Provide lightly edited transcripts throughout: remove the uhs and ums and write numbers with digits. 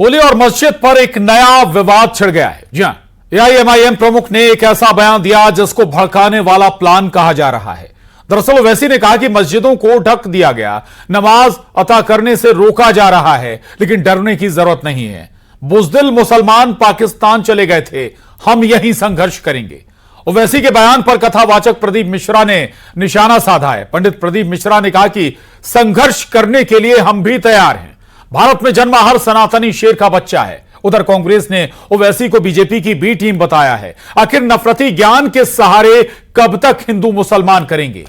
होली और मस्जिद पर एक नया विवाद छिड़ गया है। जी हां, एआईएमआईएम प्रमुख ने एक ऐसा बयान दिया जिसको भड़काने वाला प्लान कहा जा रहा है। दरअसल ओवैसी ने कहा कि मस्जिदों को ढक दिया गया, नमाज अता करने से रोका जा रहा है, लेकिन डरने की जरूरत नहीं है। बुज़दिल मुसलमान पाकिस्तान चले गए थे, हम यहीं संघर्ष करेंगे। ओवैसी के बयान पर कथावाचक प्रदीप मिश्रा ने निशाना साधा है। पंडित प्रदीप मिश्रा ने कहा कि संघर्ष करने के लिए हम भी तैयार हैं। भारत में जन्मा हर सनातनी शेर का बच्चा है। उधर कांग्रेस ने ओवैसी को बीजेपी की बी टीम बताया है। आखिर नफरती ज्ञान के सहारे कब तक हिंदू मुसलमान करेंगे?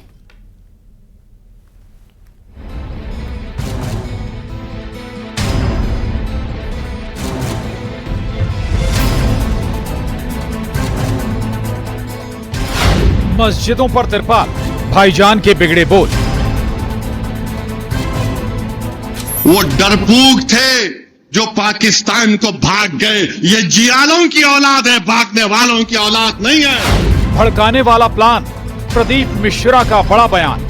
मस्जिदों पर तिरपाल, भाईजान के बिगड़े बोल। वो डरपोक थे जो पाकिस्तान को भाग गए। ये जियालों की औलाद है, भागने वालों की औलाद नहीं है। भड़काने वाला प्लान, प्रदीप मिश्रा का बड़ा बयान।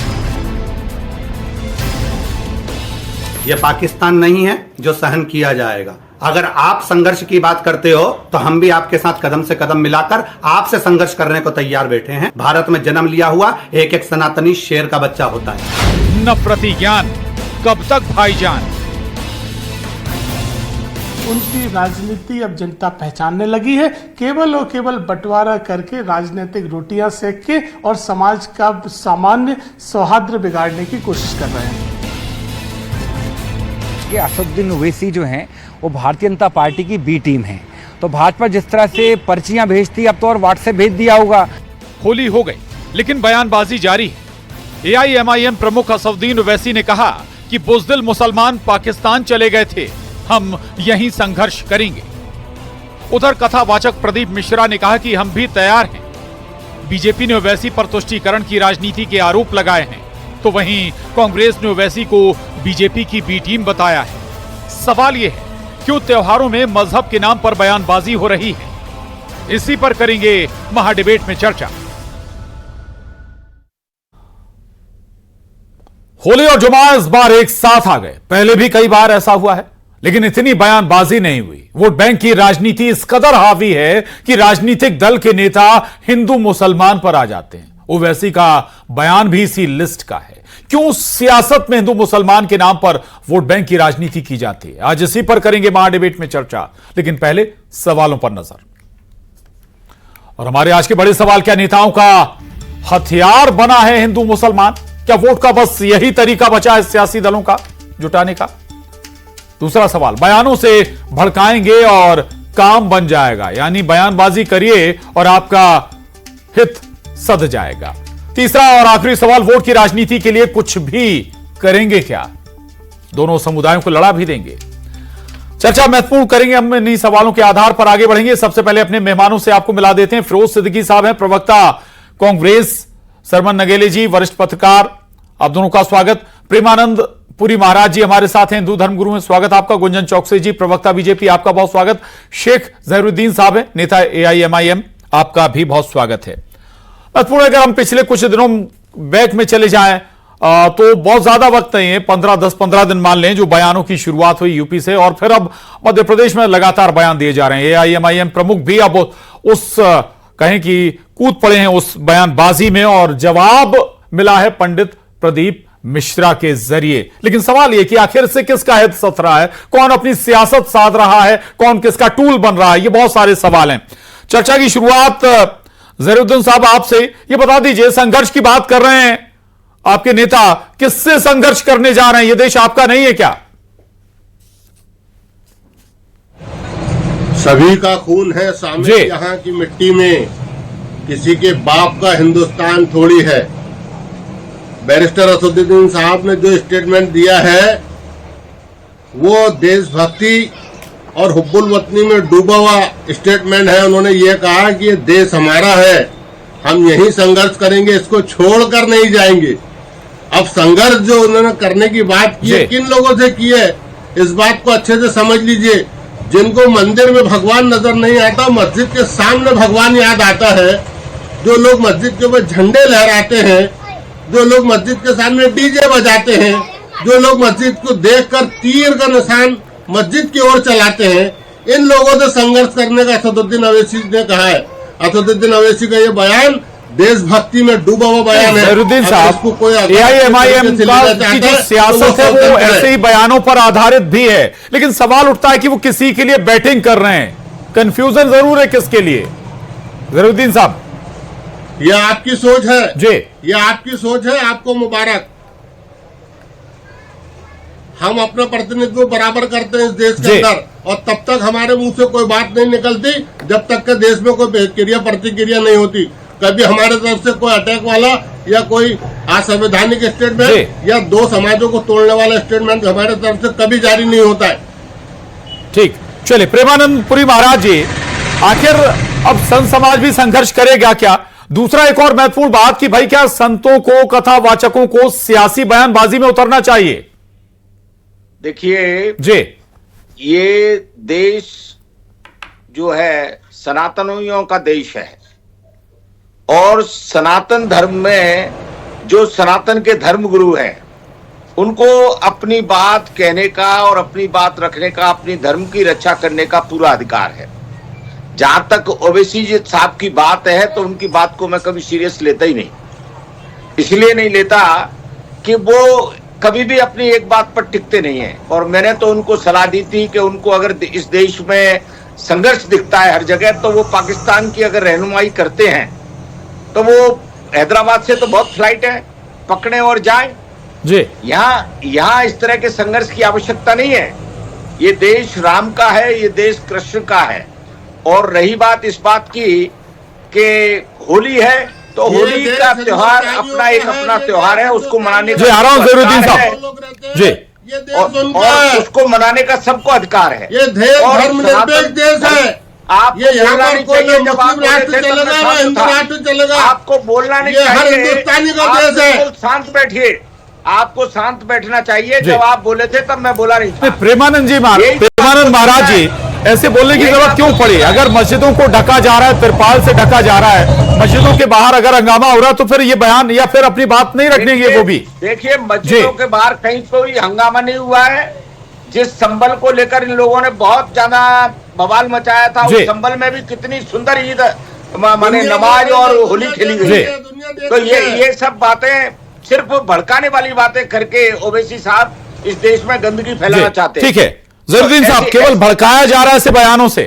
ये पाकिस्तान नहीं है जो सहन किया जाएगा। अगर आप संघर्ष की बात करते हो तो हम भी आपके साथ कदम से कदम मिलाकर आपसे संघर्ष करने को तैयार बैठे हैं। भारत में जन्म लिया हुआ एक एक सनातनी शेर का बच्चा होता है। नफरती ज्ञान, कब तक भाईजान? उनकी राजनीति अब जनता पहचानने लगी है। केवल और केवल बंटवारा करके राजनीतिक रोटियां सेक के और समाज का सामान्य सौहार्द बिगाड़ने की कोशिश कर रहे हैं। ये असदुद्दीन ओवैसी जो हैं वो भारतीय जनता पार्टी की बी टीम है। तो भाजपा जिस तरह से पर्चियां भेजती, अब तो और व्हाट्सएप भेज दिया होगा। होली हो गई, लेकिन बयानबाजी जारी है। एआईएमआईएम प्रमुख असदुद्दीन ओवैसी ने कहा कि बुज़दिल मुसलमान पाकिस्तान चले गए थे, हम यहीं संघर्ष करेंगे। उधर कथावाचक प्रदीप मिश्रा ने कहा कि हम भी तैयार हैं। बीजेपी ने ओवैसी पर तुष्टीकरण की राजनीति के आरोप लगाए हैं, तो वहीं कांग्रेस ने ओवैसी को बीजेपी की बी टीम बताया है। सवाल यह है, क्यों त्योहारों में मजहब के नाम पर बयानबाजी हो रही है? इसी पर करेंगे महाडिबेट में चर्चा। होली और जुमा इस बार एक साथ आ गए। पहले भी कई बार ऐसा हुआ है, लेकिन इतनी बयानबाजी नहीं हुई। वोट बैंक की राजनीति इस कदर हावी है कि राजनीतिक दल के नेता हिंदू मुसलमान पर आ जाते हैं। ओवैसी का बयान भी इसी लिस्ट का है। क्यों सियासत में हिंदू मुसलमान के नाम पर वोट बैंक की राजनीति की जाती है? आज इसी पर करेंगे महाडिबेट में चर्चा, लेकिन पहले सवालों पर नजर। और हमारे आज के बड़े सवाल, क्या नेताओं का हथियार बना है हिंदू मुसलमान? क्या वोट का बस यही तरीका बचा है सियासी दलों का जुटाने का? दूसरा सवाल, बयानों से भड़काएंगे और काम बन जाएगा, यानी बयानबाजी करिए और आपका हित सध जाएगा। तीसरा और आखिरी सवाल, वोट की राजनीति के लिए कुछ भी करेंगे क्या? दोनों समुदायों को लड़ा भी देंगे। चर्चा महत्वपूर्ण करेंगे हम इन्हीं सवालों के आधार पर आगे बढ़ेंगे। सबसे पहले अपने मेहमानों से आपको मिला देते हैं। फिरोज सिद्दीकी साहब हैं, प्रवक्ता कांग्रेस, सरमन नगेले जी, वरिष्ठ पत्रकार, आप दोनों का स्वागत। प्रेमानंद पुरी महाराज जी हमारे साथ हैं, हिंदू धर्मगुरु में, स्वागत आपका। गुंजन चौकसी जी, प्रवक्ता बीजेपी, आपका बहुत स्वागत। शेख जहीरुद्दीन साहब हैं, नेता एआईएमआईएम, आपका भी बहुत स्वागत है। महत्वपूर्ण, अगर हम पिछले कुछ दिनों बैक में चले जाएं तो बहुत ज्यादा वक्त नहीं है, 10-15 दिन मान लें, जो बयानों की शुरुआत हुई यूपी से, और फिर अब मध्य प्रदेश में लगातार बयान दिए जा रहे हैं। एआईएमआईएम प्रमुख भी अब उस कहें कि कूद पड़े हैं उस बयानबाजी में, और जवाब मिला है पंडित प्रदीप मिश्रा के जरिए। लेकिन सवाल यह कि आखिर से किसका हित सथ रहा है, कौन अपनी सियासत साध रहा है, कौन किसका टूल बन रहा है, ये बहुत सारे सवाल हैं। चर्चा की शुरुआत जहीरुद्दीन साहब आपसे, ये बता दीजिए, संघर्ष की बात कर रहे हैं आपके नेता, किससे संघर्ष करने जा रहे हैं? ये देश आपका नहीं है क्या? सभी का खून है शामिल यहाँ की मिट्टी में, किसी के बाप का हिंदुस्तान थोड़ी है। बैरिस्टर असदुद्दीन साहब ने जो स्टेटमेंट दिया है वो देशभक्ति और हुब्बुल वतनी में डूबा हुआ स्टेटमेंट है। उन्होंने ये कहा कि ये देश हमारा है, हम यही संघर्ष करेंगे, इसको छोड़कर नहीं जाएंगे। अब संघर्ष जो उन्होंने करने की बात की है, किन लोगों से की है, इस बात को अच्छे से समझ लीजिए। जिनको मंदिर में भगवान नजर नहीं आता, मस्जिद के सामने भगवान याद आता है। जो लोग मस्जिद के ऊपर झंडे लहराते हैं, जो लोग मस्जिद के सामने डीजे बजाते हैं, जो लोग मस्जिद को देखकर तीर का निशान मस्जिद की ओर चलाते हैं। इन लोगों से संघर्ष करने का असदुद्दीन अवैसी ने कहा है। असदुद्दीन अवैसी का ये बयान देशभक्ति में डूबा हुआ बयान है। जहीरुद्दीन साहब, AIMIM की जो सियासत है वो ऐसे ही बयानों पर आधारित भी है, लेकिन सवाल उठता है कि वो किसी के लिए बैटिंग कर रहे हैं। कंफ्यूजन जरूर है किसके लिए। जहीरुद्दीन साहब, ये आपकी सोच है जी, ये आपकी सोच है, आपको मुबारक। हम अपना प्रतिनिधित्व बराबर करते हैं इस देश के अंदर, और तब तक हमारे मुंह से कोई बात नहीं निकलती जब तक के देश में कोई क्रिया प्रतिक्रिया नहीं होती। कभी हमारे तरफ से कोई अटैक वाला या कोई असंवैधानिक स्टेटमेंट या दो समाजों को तोड़ने वाला स्टेटमेंट हमारे तरफ से कभी जारी नहीं होता है। ठीक, चलिए प्रेमानंद पुरी महाराज जी, आखिर अब संत समाज भी संघर्ष करेगा क्या? दूसरा एक और महत्वपूर्ण बात कि भाई क्या संतों को, कथावाचकों को सियासी बयानबाजी में उतरना चाहिए? देखिए जी, ये देश जो है सनातनियों का देश है, और सनातन धर्म में जो सनातन के धर्मगुरु हैं उनको अपनी बात कहने का और अपनी बात रखने का, अपनी धर्म की रक्षा करने का पूरा अधिकार है। जहां तक ओवैसी जी साहब की बात है तो उनकी बात को मैं कभी सीरियस लेता ही नहीं। इसलिए नहीं लेता कि वो कभी भी अपनी एक बात पर टिकते नहीं है। और मैंने तो उनको सलाह दी थी कि उनको अगर इस देश में संघर्ष दिखता है हर जगह, तो वो पाकिस्तान की अगर रहनुमाई करते हैं तो वो हैदराबाद से तो बहुत फ्लाइट है, पकड़े और जाएं। जी, यहाँ इस तरह के संघर्ष की आवश्यकता नहीं है। ये देश राम का है, ये देश कृष्ण का है। और रही बात इस बात की कि होली है, तो होली का त्योहार अपना त्योहार है, उसको मनाने का आ रहा हूं जहीरुद्दीन साहब जी, और उसको मनाने का सबको अधिकार है। ये धर्मनिरपेक्ष देश है। आप ये यहाँ पर कोई मुस्लिम राष्ट्र चलेगा ना हिंदू राष्ट्र चलेगा, आपको बोलना नहीं चाहिए। हर हिंदुस्तानी का देश है। शांत बैठिए, आपको शांत बैठना चाहिए। जब आप बोले थे तब मैं बोला नहीं था। प्रेमानंद महाराज जी, ऐसे बोलने की जरूरत क्यों पड़ी? अगर मस्जिदों को ढका जा रहा है, तिरपाल से ढका जा रहा है, मस्जिदों के बाहर अगर हंगामा हो रहा है, तो फिर ये बयान या फिर अपनी बात नहीं रखने की वो भी। देखिए, मस्जिदों के बाहर कहीं कोई हंगामा नहीं हुआ है। जिस संबल को लेकर इन लोगों ने बहुत ज्यादा बवाल मचाया था, उस संबल में भी कितनी सुंदर ईद माने नमाज और होली खेली गई है। तो ये सब बातें सिर्फ भड़काने वाली बातें करके ओवैसी साहब इस देश में गंदगी फैलाना चाहते हैं। ठीक है जहीरुद्दीन साहब, केवल भड़काया जा रहा है ऐसे बयानों से।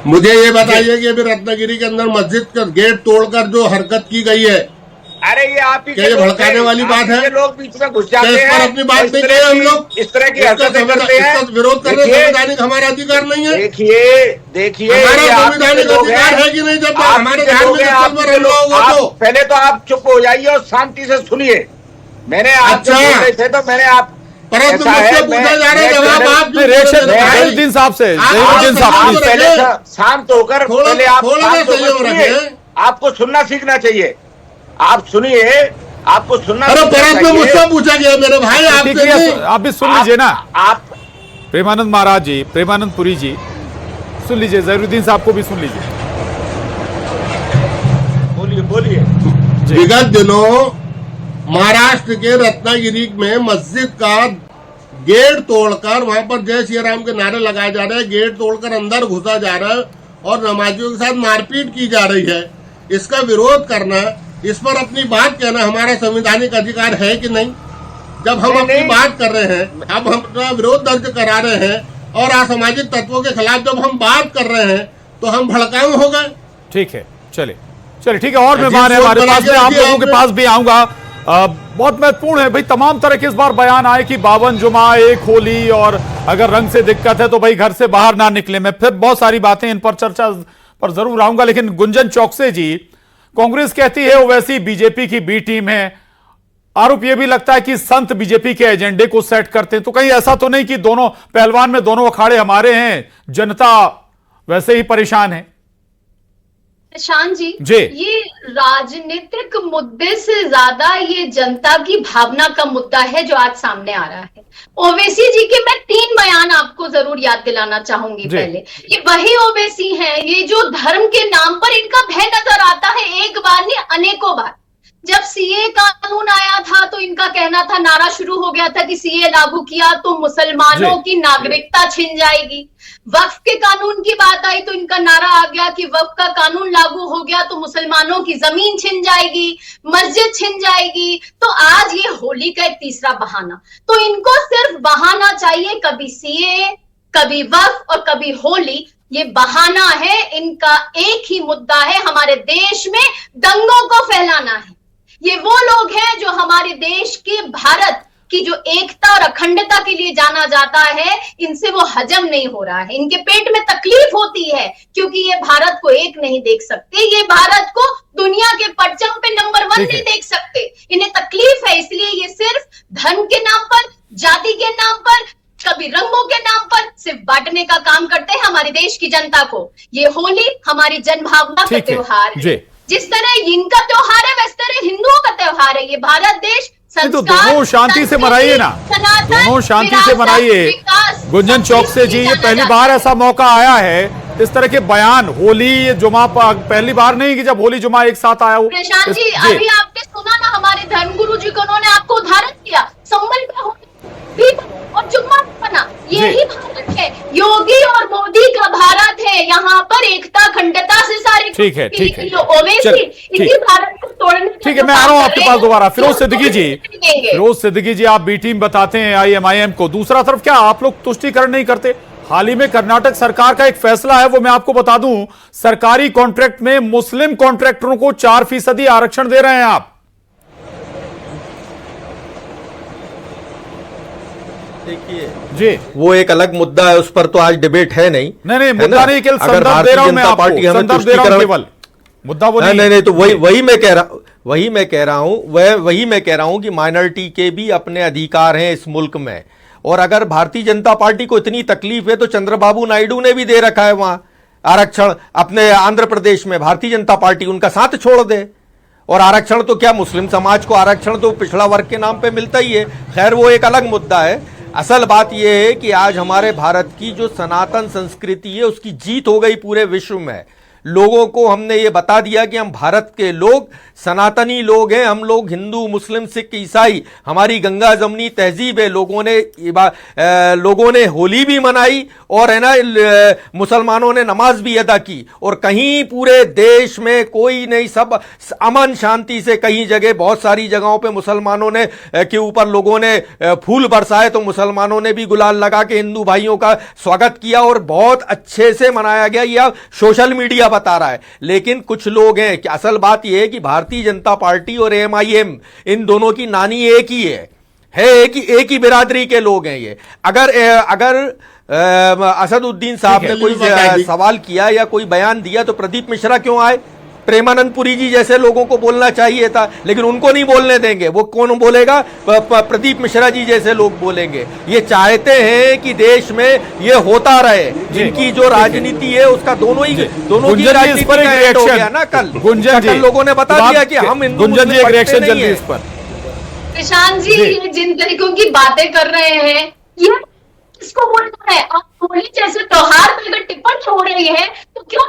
मुझे ये बताइए कि अभी रत्नागिरी के अंदर मस्जिद का गेट तोड़कर जो हरकत की गई है, अरे ये आप ही ये भड़काने वाली बात है? लोग बीच में घुस जाते हैं, अपनी बात नहीं कहे हम लोग इस तरह की हरकतें करते हैं। इसका विरोध करने संवैधानिक हमारा अधिकार नहीं है। देखिए हमारा संवैधानिक अधिकार है कि नहीं? जब हमारे धार्मिक स्थल पर हमला होगा तो पहले तो आप चुप हो जाइए और शांति से सुनिए। मैंने आप बोल रहे थे तो मैंने आप परंतु मुझसे पूछा जा रहा है जवाब आप जहीरुद्दीन साहब से। जहीरुद्दीन साहब पहले शांत होकर पहले आप आपको सुनना सीखना चाहिए। आप सुनिए, आपको सुनना। अरे परंतु मुझसे पूछा गया मेरे भाई, आप भी सुन लीजिए ना। आप प्रेमानंद महाराज जी, प्रेमानंद पुरी जी सुन लीजिए, जहीरुद्दीन साहब को भी सुन लीजिए। बोलिए। विगत दिनों महाराष्ट्र के रत्नागिरी में मस्जिद का गेट तोड़कर वहां पर जय श्री राम के नारे लगाए जा रहे हैं, गेट तोड़कर अंदर घुसा जा रहा है और नमाजियों के साथ मारपीट की जा रही है। इसका विरोध करना, इस पर अपनी बात कहना हमारा संवैधानिक अधिकार है कि नहीं? जब हम अपनी बात कर रहे हैं, अब हम अपना विरोध दर्ज करा रहे हैं और असामाजिक तत्वों के खिलाफ जब हम बात कर रहे हैं तो हम भड़काऊ हो गए। ठीक है, चलिए ठीक है। और मेहमान है हमारे पास में, आप लोगों के पास भी आऊंगा। बहुत महत्वपूर्ण है भाई, तमाम तरह के इस बार बयान आए कि 52 जुमा, एक होली, और अगर रंग से दिक्कत है तो भाई घर से बाहर ना निकले। मैं फिर बहुत सारी बातें इन पर चर्चा पर जरूर आऊंगा, लेकिन गुंजन चौकसे जी, कांग्रेस कहती है ओवैसी बीजेपी की बी टीम है। आरोप यह भी लगता है कि संत बीजेपी के एजेंडे को सेट करते हैं। तो कहीं ऐसा तो नहीं कि दोनों पहलवान में दोनों अखाड़े हमारे हैं, जनता वैसे ही परेशान है? शान जी, ये राजनीतिक मुद्दे से ज्यादा ये जनता की भावना का मुद्दा है जो आज सामने आ रहा है। ओवैसी जी के मैं 3 बयान आपको जरूर याद दिलाना चाहूंगी। पहले, ये वही ओवैसी हैं, ये जो धर्म के नाम पर इनका भय नजर आता है, एक बार नहीं अनेकों बार। जब सीए कानून आया था तो इनका कहना था, नारा शुरू हो गया था कि सीए लागू किया तो मुसलमानों की नागरिकता छिन जाएगी। वक्फ के कानून की बात आई तो इनका नारा आ गया कि वक्फ का कानून लागू हो गया तो मुसलमानों की जमीन छिन जाएगी, मस्जिद छिन जाएगी। तो आज ये होली का एक तीसरा बहाना, तो इनको सिर्फ बहाना चाहिए, कभी सीए, कभी वक्फ और कभी होली। ये बहाना है, इनका एक ही मुद्दा है, हमारे देश में दंगों को फैलाना है। ये वो लोग हैं जो हमारे देश के, भारत की जो एकता और अखंडता के लिए जाना जाता है, इनसे वो हजम नहीं हो रहा है। इनके पेट में तकलीफ होती है क्योंकि ये भारत को एक नहीं देख सकते, ये भारत को दुनिया के परचम पे नंबर 1 नहीं देख सकते। इन्हें तकलीफ है, इसलिए ये सिर्फ धर्म के नाम पर, जाति के नाम पर, कभी रंगों के नाम पर सिर्फ बांटने का काम करते हैं हमारे देश की जनता को। ये होली हमारी जनभावना का त्योहार है। जिस तरह इनका त्योहार है वैसे तरह हिंदुओं का त्योहार है। ये भारत देश तो दोनों शांति से मनाइए ना, दोनों शांति से मनाइए। गुंजन चौक से जी, ये पहली बार ऐसा मौका आया है इस तरह के बयान, होली जुमा पहली बार नहीं कि जब होली जुमा एक साथ आया हो। प्रशांत जी, अभी आपने सुना ना हमारे धर्मगुरु जी को, उन्होंने आपको उदाहरण दिया, संबल का होली और जुम्मा बना, यही भारत है, योगी और मोदी का भारत है। यहाँ पर एकता अखंडता से सारे ठीक है ओवैसी इसी भारत को तोड़ने। ठीक है, मैं आ रहा हूं आपके पास दोबारा। फिरोज सिद्दीकी जी, आप बी टीम बताते हैं आईएमआईएम को, दूसरा तरफ क्या आप लोग तुष्टिकरण नहीं करते? हाल ही में कर्नाटक सरकार का एक फैसला है, वो मैं आपको बता दूं, सरकारी कॉन्ट्रैक्ट में मुस्लिम कॉन्ट्रैक्टरों को 4% आरक्षण दे रहे हैं आप। देखिए जी, वो एक अलग मुद्दा है, उस पर तो आज डिबेट है नहीं। नहीं मुद्दा नहीं, केवल संदर्भ दे रहा हूं मैं आपको, संदर्भ दे रहा हूं केवल, मुद्दा वो नहीं। तो वही मैं कह रहा हूं कि माइनॉरिटी के भी अपने अधिकार हैं इस मुल्क में। और अगर भारतीय जनता पार्टी को इतनी तकलीफ है तो चंद्रबाबू नायडू ने भी दे रखा है वहां आरक्षण, अपने आंध्र प्रदेश में भारतीय जनता पार्टी उनका साथ छोड़ दे। और आरक्षण तो क्या, मुस्लिम समाज को आरक्षण तो पिछड़ा वर्ग के नाम पे मिलता ही है। खैर वो एक अलग मुद्दा है। असल बात यह है कि आज हमारे भारत की जो सनातन संस्कृति है उसकी जीत हो गई पूरे विश्व में। लोगों को हमने ये बता दिया कि हम भारत के लोग सनातनी लोग हैं, हम लोग हिंदू, मुस्लिम, सिख, ईसाई, हमारी गंगा जमनी तहजीब है। लोगों ने होली भी मनाई और है ना, मुसलमानों ने नमाज भी अदा की, और कहीं पूरे देश में कोई नहीं, सब अमन शांति से, कहीं जगह, बहुत सारी जगहों पे मुसलमानों ने के ऊपर लोगों ने फूल बरसाए तो मुसलमानों ने भी गुलाल लगा के हिंदू भाइयों का स्वागत किया और बहुत अच्छे से मनाया गया। यह सोशल मीडिया बता रहा है। लेकिन कुछ लोग हैं कि असल बात यह है कि भारतीय जनता पार्टी और एमआईएम, इन दोनों की नानी एक ही है एक ही बिरादरी के लोग हैं ये। अगर असदुद्दीन साहब ने कोई सवाल किया या कोई बयान दिया तो प्रदीप मिश्रा क्यों आए? प्रेमानंद पुरी जी जैसे लोगों को बोलना चाहिए था, लेकिन उनको नहीं बोलने देंगे। वो कौन बोलेगा? प्रदीप मिश्रा जी जैसे लोग बोलेंगे। ये चाहते हैं कि देश में ये होता रहे, जिनकी जो राजनीति है उसका दोनों की राजनीति का एंड हो गया ना कल। कल लोगों ने बता दिया कि हम हिंदू मुस्लिम पढ़ते नहीं है। प्रशांत जी, ये जिन तरीकों की बातें कर रहे हैं, ये इसको बोलना है। आप होली जैसे त्योहार पर अगर टिप्पणी हो रही है तो क्यों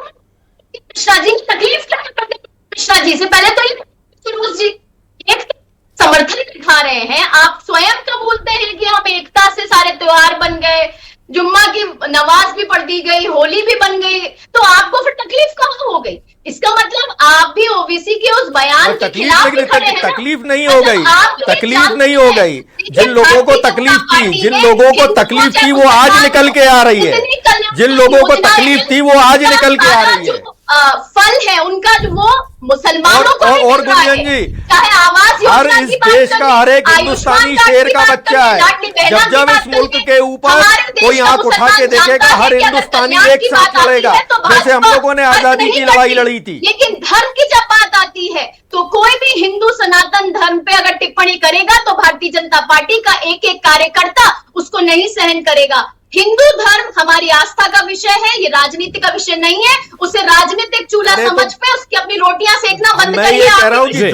मिश्रा जी की तकलीफ क्या है? मिश्रा जी से पहले तो फिरोज जी एक समर्थन दिखा रहे हैं, आप स्वयं तो बोलते हैं कि हम एकता से सारे त्योहार बन गए, जुम्मा की नमाज भी पढ़ दी गई, होली भी बन गई, तो आपको फिर तकलीफ कहाँ हो गई? इसका मतलब आप भी ओबीसी के उस बयान के खिलाफ भी खड़े हैं। तकलीफ नहीं हो गई, तकलीफ नहीं हो गई। जिन लोगों को तकलीफ थी वो आज निकल के आ रही है। जिन लोगों को तकलीफ थी वो आज निकल के आ रही है। फल है उनका जो वो मुसलमानों को और गुंजन जी, चाहे आवास हर इस देश का हर एक हिंदुस्तानी शेर का बच्चा है। जब इस मुल्क के ऊपर कोई आंख उठा के देखेगा, हर हिंदुस्तानी एक साथ लड़ेगा, जैसे हम लोगों ने आजादी की लड़ाई लड़ी थी। लेकिन धर्म की जब बात आती है तो कोई भी हिंदू सनातन धर्म पे अगर टिप्पणी करेगा तो भारतीय जनता पार्टी का एक एक कार्यकर्ता उसको नहीं सहन करेगा। हिंदू धर्म हमारी आस्था का विषय है, ये राजनीति का विषय नहीं है। उसे राजनीतिक चूल्हा समझ पे उसकी अपनी रोटियां सेकना बंद करिए। मैं ये कह रहा हूं कि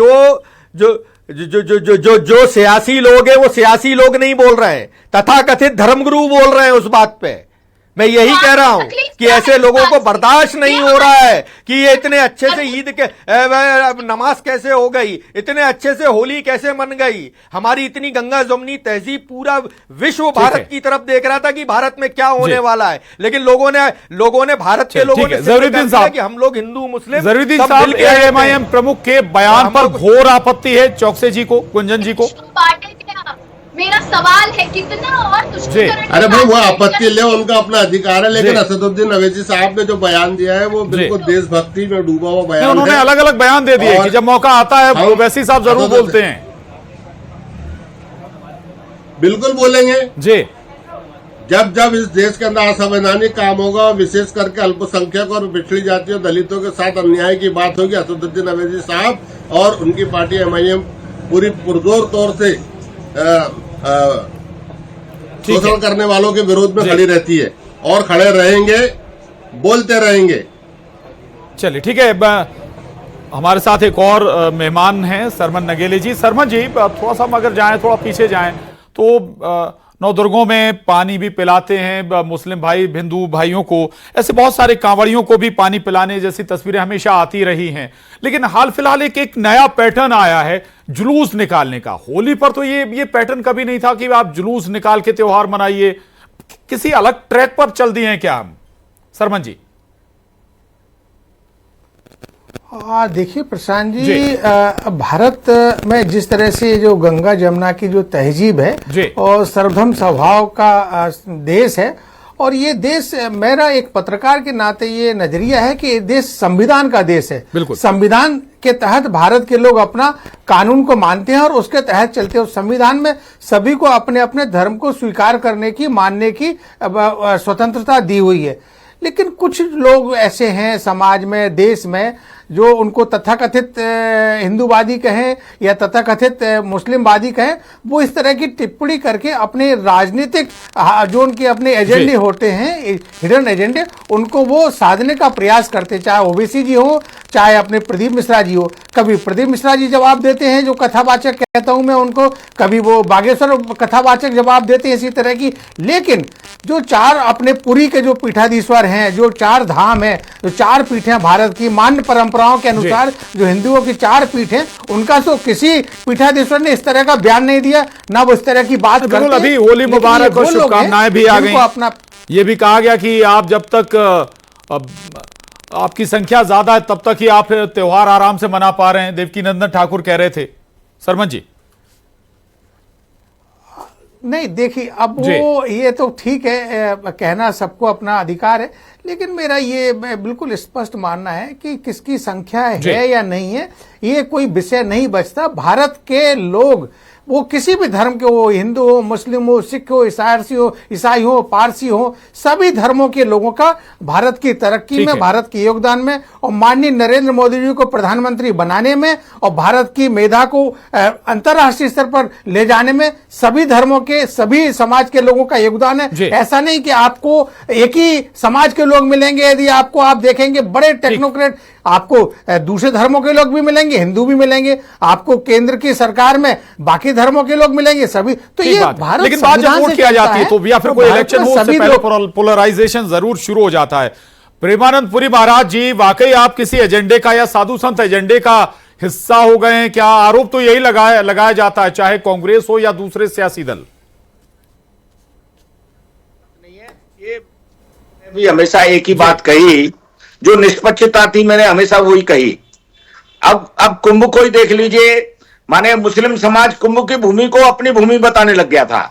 जो सियासी लोग हैं वो सियासी लोग नहीं बोल रहे हैं, तथाकथित धर्मगुरु बोल रहे हैं उस बात पे। मैं यही कह रहा हूं कि ऐसे लोगों को बर्दाश्त नहीं हो रहा है कि ये इतने अच्छे से ईद के नमाज कैसे हो गई, इतने अच्छे से होली कैसे मन गई, हमारी इतनी गंगा जमुनी तहजीब, पूरा विश्व भारत की तरफ देख रहा था कि भारत में क्या होने वाला है, लेकिन लोगों ने भारत के लोगों ने ज़रूरुद्दीन साहब कि हम लोग हिंदू मुस्लिम ज़रूरुद्दीन साहब एआईएमआईएम प्रमुख के बयान पर घोर आपत्ति है चौकसे जी को, गुंजन जी को। मेरा सवाल है कितना और तुष्टीकरण। अरे भाई वो आपत्ति ले, उनका अपना अधिकार है, लेकिन असदुद्दीन अवैसी साहब ने जो बयान दिया है वो बिल्कुल देशभक्ति में डूबा हुआ बयान है। उन्होंने अलग अलग बयान दे दिए कि जब मौका आता है ओवैसी साहब जरूर बोलते हैं। बिल्कुल बोलेंगे जी। जब इस देश के अंदर असंवैधानिक काम होगा, विशेष करके अल्पसंख्यक और पिछड़ी जातियों दलितों के साथ अन्याय की बात होगी, असदुद्दीन अवैसी साहब और उनकी पार्टी एमआईएम पूरी पुरजोर तौर से शोषण करने वालों के विरोध में खड़ी रहती है और खड़े रहेंगे, बोलते रहेंगे। चलिए ठीक है, हमारे साथ एक और मेहमान हैं सरमन नगेले जी। सरमन जी थोड़ा सा हम अगर जाएं, थोड़ा पीछे जाएं तो नवदुर्गों में पानी भी पिलाते हैं मुस्लिम भाई हिंदू भाइयों को, ऐसे बहुत सारे कांवड़ियों को भी पानी पिलाने जैसी तस्वीरें हमेशा आती रही हैं। लेकिन हाल फिलहाल एक नया पैटर्न आया है जुलूस निकालने का। होली पर तो ये पैटर्न कभी नहीं था कि आप जुलूस निकाल के त्योहार मनाइए। किसी अलग ट्रैक पर चल दिए हैं क्या हम, सरमन जी? देखिए प्रशांत जी, भारत में जिस तरह से जो गंगा जमुना की जो तहजीब है और सर्वधर्म स्वभाव का देश है, और ये देश, मेरा एक पत्रकार के नाते ये नजरिया है कि ये देश संविधान का देश है। संविधान के तहत भारत के लोग अपना कानून को मानते हैं और उसके तहत चलते हैं। संविधान में सभी को अपने अपने धर्म को स्वीकार करने की, मानने की स्वतंत्रता दी हुई है। लेकिन कुछ लोग ऐसे हैं समाज में, देश में, जो उनको तथाकथित हिंदूवादी कहें या तथाकथित मुस्लिमवादी कहें, वो इस तरह की टिप्पणी करके अपने राजनीतिक जो उनके अपने एजेंडे होते हैं, हिडन एजेंडे, उनको वो साधने का प्रयास करते, चाहे ओवैसी जी हो, चाहे अपने प्रदीप मिश्रा जी हो। कभी प्रदीप मिश्रा जी जवाब देते हैं, जो कथावाचक कहता हूं मैं उनको, कभी वो बागेश्वर कथावाचक जवाब देते हैं इसी तरह की। लेकिन जो चार अपने पुरी के जो पीठाधीश्वर हैं, जो चार धाम है, जो चार पीठें भारत की मान्य परंपराओं के अनुसार जो हिंदुओं की चार पीठ हैं, उनका तो किसी पीठाधीश्वर ने इस तरह का बयान नहीं दिया, ना वो इस तरह की बात करते हैं। अभी होली मुबारक और शुभकामनाएं भी आ गई। अपना ये भी कहा गया कि आप जब तक आपकी संख्या ज्यादा है तब तक ही आप त्योहार आराम से मना पा रहे हैं, देवकीनंदन ठाकुर कह रहे थे। सरमन जी नहीं, देखिए अब वो ये तो ठीक है, कहना सबको अपना अधिकार है, लेकिन मेरा ये बिल्कुल स्पष्ट मानना है कि किसकी संख्या है या नहीं है, ये कोई विषय नहीं बचता। भारत के लोग, वो किसी भी धर्म के हो, हिंदू हो, मुस्लिम हो, सिख हो, ईसाई हो, पारसी हो, सभी धर्मों के लोगों का भारत की तरक्की में, भारत के योगदान में और माननीय नरेंद्र मोदी जी को प्रधानमंत्री बनाने में और भारत की मेधा को अंतर्राष्ट्रीय स्तर पर ले जाने में सभी धर्मों के, सभी समाज के लोगों का योगदान है। ऐसा नहीं कि आपको एक ही समाज के लोग मिलेंगे। यदि आपको, आप देखेंगे बड़े टेक्नोक्रेट, आपको दूसरे धर्मों के लोग भी मिलेंगे, हिंदू भी मिलेंगे, आपको केंद्र की सरकार में बाकी धर्मों के लोग मिलेंगे, सभी। तो ये भारत, लेकिन बात जब वोट किया जाती है तो या फिर कोई इलेक्शन हो, उससे पहले पोलराइजेशन जरूर शुरू हो जाता है। प्रेमानंद पुरी महाराज जी, वाकई आप किसी एजेंडे का या साधु संत एजेंडे का हिस्सा हो गए हैं क्या? आरोप तो यही लगाया जाता है, चाहे कांग्रेस हो या दूसरे सियासी दल। ये भी हमेशा एक ही बात कही, जो निष्पक्षता थी मैंने हमेशा वही कही। अब कुंभ को ही देख लीजिए, माने मुस्लिम समाज कुंभ की भूमि को अपनी भूमि बताने लग गया था।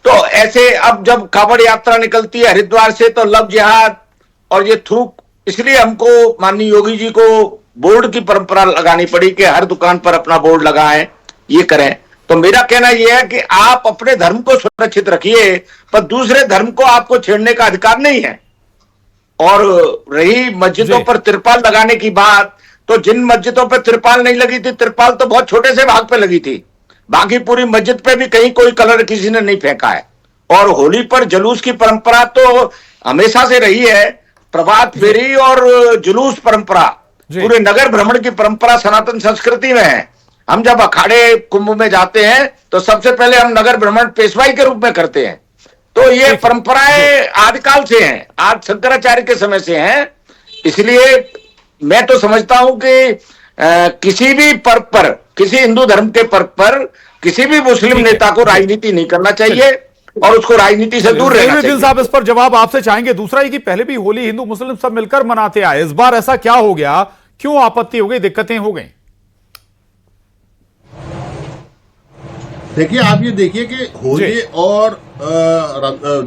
तो ऐसे अब जब कांवड़ यात्रा निकलती है हरिद्वार से, तो लव जिहाद और ये थूक, इसलिए हमको माननीय योगी जी को बोर्ड की परंपरा लगानी पड़ी कि हर दुकान पर अपना बोर्ड लगाएं, ये करें। तो मेरा कहना यह है कि आप अपने धर्म को सुरक्षित रखिए, पर दूसरे धर्म को आपको छेड़ने का अधिकार नहीं है। और रही मस्जिदों पर तिरपाल लगाने की बात, तो जिन मस्जिदों पर तिरपाल नहीं लगी थी, तिरपाल तो बहुत छोटे से भाग पे लगी थी, बाकी पूरी मस्जिद पे भी कहीं कोई कलर किसी ने नहीं फेंका है। और होली पर जुलूस की परंपरा तो हमेशा से रही है, प्रभात फेरी और जुलूस परंपरा, पूरे नगर भ्रमण की परंपरा सनातन संस्कृति में है। हम जब अखाड़े कुंभ में जाते हैं तो सबसे पहले हम नगर भ्रमण पेशवाई के रूप में करते हैं। तो ये परंपराएं आदिकाल से हैं, आज शंकराचार्य के समय से हैं। इसलिए मैं तो समझता हूं कि किसी भी पर्व पर, किसी हिंदू धर्म के पर्व पर किसी भी मुस्लिम नेता को राजनीति नहीं करना चाहिए और उसको राजनीति से दूर रहना चाहिए। साहब इस पर जवाब आपसे चाहेंगे। दूसरा ये कि पहले भी होली हिंदू मुस्लिम सब मिलकर मनाते आए, इस बार ऐसा क्या हो गया, क्यों आपत्ति हो गई, दिक्कतें हो गई? देखिए, आप ये देखिए कि होली और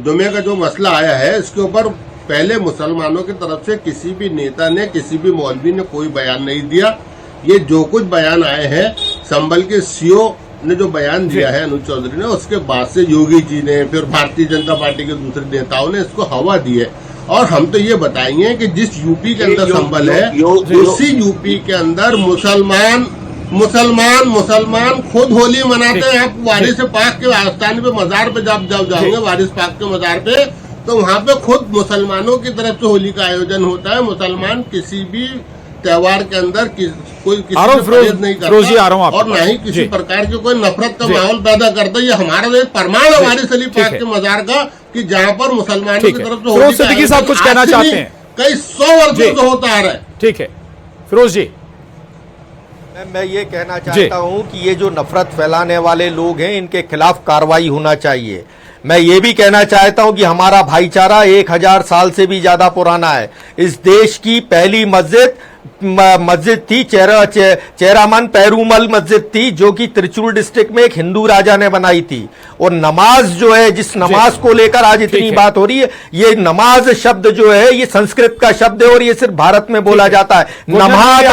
जुमे का जो मसला आया है, इसके ऊपर पहले मुसलमानों की तरफ से किसी भी नेता ने, किसी भी मौलवी ने कोई बयान नहीं दिया। ये जो कुछ बयान आए हैं, संभल के सीओ ने जो बयान दिया है अनुज चौधरी ने, उसके बाद से योगी जी ने, फिर भारतीय जनता पार्टी के दूसरे नेताओं ने इसको हवा दी है। और हम तो ये बताएंगे कि जिस यूपी के अंदर संभल है, उसी यूपी के अंदर मुसलमान खुद होली मनाते हैं। आप वारिस पाक के आस्थान पे, मजार पे जब जाओगे वारिस पाक के मजार पे, तो वहाँ पे खुद मुसलमानों की तरफ से होली का आयोजन होता है। मुसलमान किसी भी त्योहार के अंदर कोई किसी से परहेज नहीं करता और न ही किसी प्रकार की कोई नफरत का माहौल पैदा करता। ये हमारा एक प्रमाण है वारिस अली पाक के मजार का, कि जहाँ पर मुसलमानों की तरफ से होली सिद्दीकी साहब कुछ कहना चाहते हैं? कई 100 वर्षों से होता आ रहा है। ठीक है फिरोज जी। मैं ये कहना चाहता हूं कि ये जो नफरत फैलाने वाले लोग हैं, इनके खिलाफ कार्रवाई होना चाहिए। मैं ये भी कहना चाहता हूं कि हमारा भाईचारा 1000 साल से भी ज्यादा पुराना है। इस देश की पहली मस्जिद थी चेरामन पेरूमल मस्जिद थी, जो कि त्रिचूर डिस्ट्रिक्ट में एक हिंदू राजा ने बनाई थी। और नमाज जो है, जिस नमाज को लेकर आज इतनी बात हो रही है, ये नमाज शब्द जो है ये संस्कृत का शब्द है और ये सिर्फ भारत में बोला जाता है। नमाज,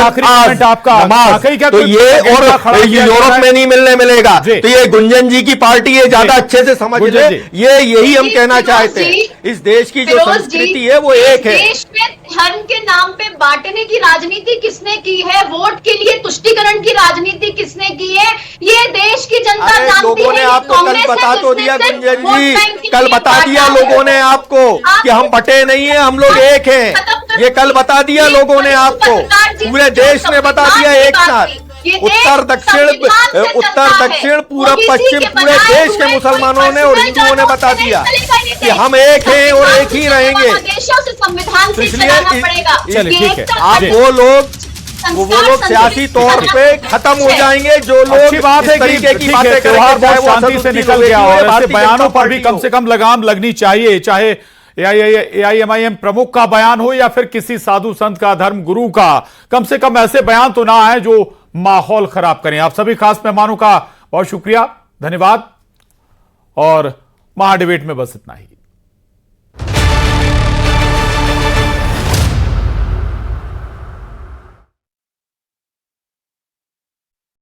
तो ये और यूरोप में नहीं मिलेगा। तो ये गुंजन जी की पार्टी है, ज्यादा अच्छे से समझ ले। ये यही हम कहना चाहते हैं, इस देश की जो संस्कृति है वो एक है। देश में धर्म के नाम पे बांटने की राजनीति किसने की है? वोट के लिए तुष्टीकरण की राजनीति किसने की है? ये देश की जनता जानती है। आपको कल बता तो दिया गुंजन जी, कल बता दिया लोगों ने आपको कि हम बटे नहीं है, हम लोग एक हैं। ये कल बता दिया लोगों ने आपको, पूरे देश ने बता दिया एक साथ। उत्तर दक्षिण पूरब पश्चिम पूरे देश के मुसलमानों ने और हिंदुओं ने बता दिया कि हम एक हैं और एक ही रहेंगे। इसलिए आप वो लोग सियासी तौर पे खत्म हो जाएंगे जो लोग इस तरीके की बातें करेंगे, शांति से निकल गया। और ऐसे बयानों पर भी कम से कम लगाम लगनी चाहिए, चाहे AIMIM प्रमुख का बयान हो या फिर किसी साधु संत का, धर्म गुरु का। कम से कम ऐसे बयान तो ना आए जो माहौल खराब करें। आप सभी खास मेहमानों का बहुत शुक्रिया, धन्यवाद। और महाडिबेट में बस इतना ही।